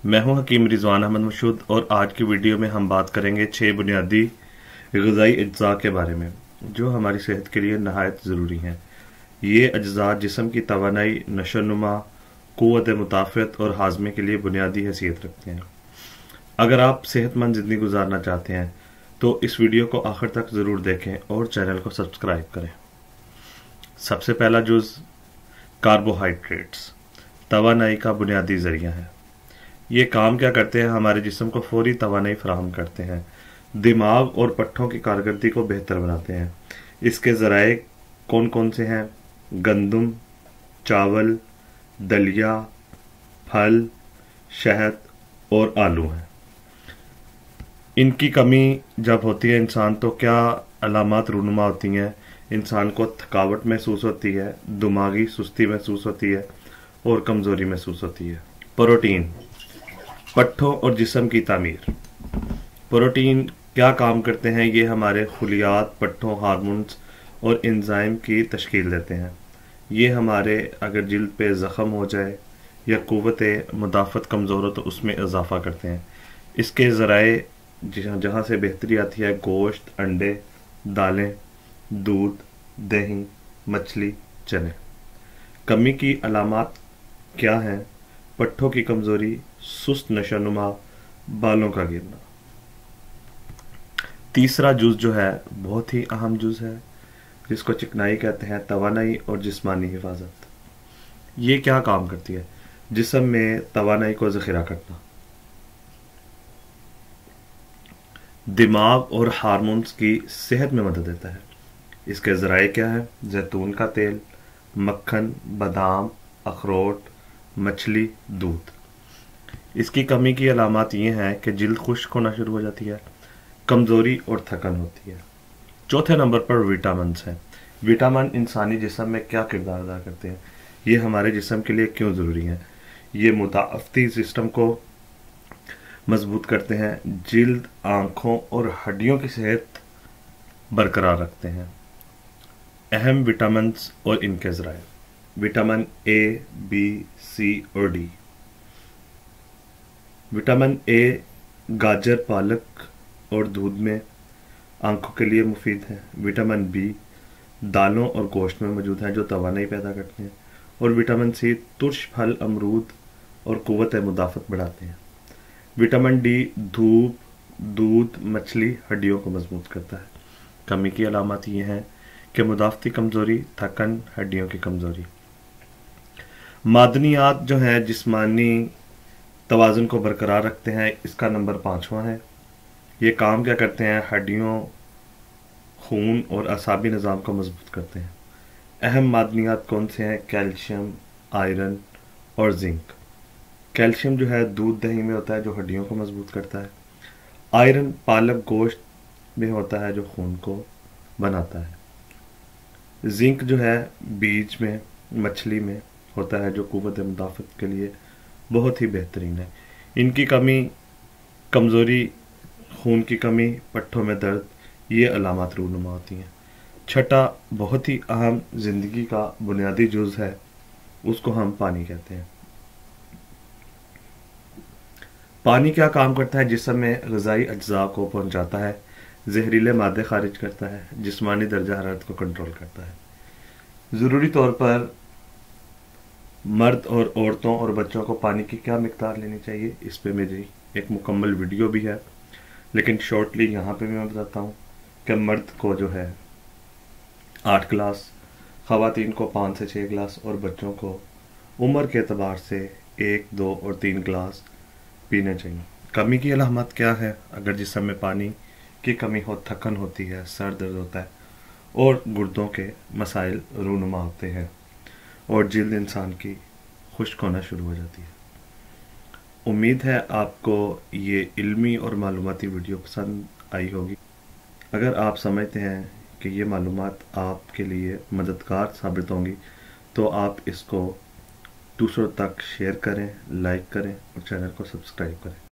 मैं हूं हकीम रिजवान अहमद मशहूद और आज की वीडियो में हम बात करेंगे 6 बुनियादी ग़िज़ाई अज्जा के बारे में जो हमारी सेहत के लिए नहायत ज़रूरी हैं। ये अज्जा जिस्म की तवानाई, नशोनुमा, क़ुव्वत मुताफ़त और हाज़मे के लिए बुनियादी हैसियत रखते हैं। अगर आप सेहतमंद ज़िंदगी गुजारना चाहते हैं तो इस वीडियो को आखिर तक ज़रूर देखें और चैनल को सब्सक्राइब करें। सबसे पहला जुज़ कार्बोहाइड्रेट्स तवानाई का बुनियादी ज़रिया है। ये काम क्या करते हैं? हमारे जिस्म को फौरी तवानाई फराहम करते हैं, दिमाग और पट्ठों की कारकर्दगी को बेहतर बनाते हैं। इसके ज़राए कौन कौन से हैं? गंदम, चावल, दलिया, फल, शहद और आलू हैं। इनकी कमी जब होती है इंसान तो क्या अलामात रूनुमा होती हैं? इंसान को थकावट महसूस होती है, दिमागी सुस्ती महसूस होती है और कमज़ोरी महसूस होती है। प्रोटीन पट्ठों और जिस्म की तामीर। प्रोटीन क्या काम करते हैं? ये हमारे खुलियात, पट्ठों, हार्मोन्स और एंजाइम की तश्कील देते हैं। ये हमारे अगर जिल्द पे ज़ख़म हो जाए या क़ुव्वत मुदाफ़त कमज़ोर हो तो उसमें इजाफ़ा करते हैं। इसके ज़राए जहाँ से बेहतरी आती है गोश्त, अंडे, दालें, दूध, दही, मछली, चने। कमी की अलामात क्या हैं? पट्ठों की कमज़ोरी, सुस्त नशोनुमा, बालों का गिरना। तीसरा जुज़ जो है बहुत ही अहम जुज़ है जिसको चिकनाई कहते हैं, तवानाई और जिस्मानी हिफाजत। ये क्या काम करती है? जिस्म में तवानाई को ज़ख़ीरा करना, दिमाग और हार्मोन्स की सेहत में मदद देता है। इसके ज़राए क्या है? जैतून का तेल, मक्खन, बादाम, अखरोट, मछली, दूध। इसकी कमी की अलामात ये हैं कि जिल्द खुश्क होना शुरू हो जाती है, कमज़ोरी और थकन होती है। चौथे नंबर पर विटामिन्स हैं। विटामिन इंसानी जिस्म में क्या किरदार अदा करते हैं? ये हमारे जिस्म के लिए क्यों ज़रूरी हैं? ये मुदाफ़ती सिस्टम को मजबूत करते हैं, जिल्द, आँखों और हड्डियों की सेहत बरकरार रखते हैं। अहम विटामिन्स और इनके ज़राए: विटामिन ए, बी, सी और डी। विटामिन ए गाजर, पालक और दूध में आंखों के लिए मुफीद है। विटामिन बी दालों और गोश्त में मौजूद है जो तवानाई पैदा करते हैं। और विटामिन सी तुर्श फल, अमरूद और क़ुव्वत मुदाफ़त बढ़ाते हैं। विटामिन डी धूप, दूध, मछली, हड्डियों को मजबूत करता है। कमी की अलामत ये हैं कि मुदाफ़ती कमज़ोरी, थकन, हड्डियों की कमज़ोरी। मादनियात जो हैं जिस्मानी तवाज़ुन को बरकरार रखते हैं। इसका नंबर 5वां है। ये काम क्या करते हैं? हड्डियों, खून और असाबी निज़ाम को मजबूत करते हैं। अहम मादनियात कौन से हैं? कैल्शियम, आयरन और जिंक। कैल्शियम जो है दूध, दही में होता है जो हड्डियों को मजबूत करता है। आयरन पालक, गोश्त में होता है जो खून को बनाता है। जिंक जो है बीज में, मछली में होता है जो क़ुव्वत मुदाफ़त के लिए बहुत ही बेहतरीन है। इनकी कमी, कमज़ोरी, खून की कमी, पट्ठों में दर्द, ये अलामात रूनुमा होती हैं। छठा बहुत ही अहम ज़िंदगी का बुनियादी जुज़ है, उसको हम पानी कहते हैं। पानी क्या काम करता है? जिस्म में ग़िज़ाई अज्जा को पहुंचाता है, जहरीले मादे खारिज करता है, जिस्मानी दर्जा हरारत को कंट्रोल करता है। ज़रूरी तौर पर मर्द और औरतों और बच्चों को पानी की क्या मिक़दार लेनी चाहिए, इस पे मेरी एक मुकम्मल वीडियो भी है, लेकिन शॉर्टली यहाँ पे भी मैं बताता हूँ कि मर्द को जो है 8 गिलास, ख़वातीन को 5 से 6 गिलास और बच्चों को उम्र के एतबार से 1, 2 और 3 गिलास पीने चाहिए। कमी की अलामत क्या है? अगर जिस्म में पानी की कमी हो, थकन होती है, सर दर्द होता है और गुर्दों के मसाइल रूनुमा होते हैं और जिल्द इंसान की खुश्क होना शुरू हो जाती है। उम्मीद है आपको ये इल्मी और मालूमाती वीडियो पसंद आई होगी। अगर आप समझते हैं कि ये मालूमात आपके लिए मददगार साबित होंगी तो आप इसको दूसरों तक शेयर करें, लाइक करें और चैनल को सब्सक्राइब करें।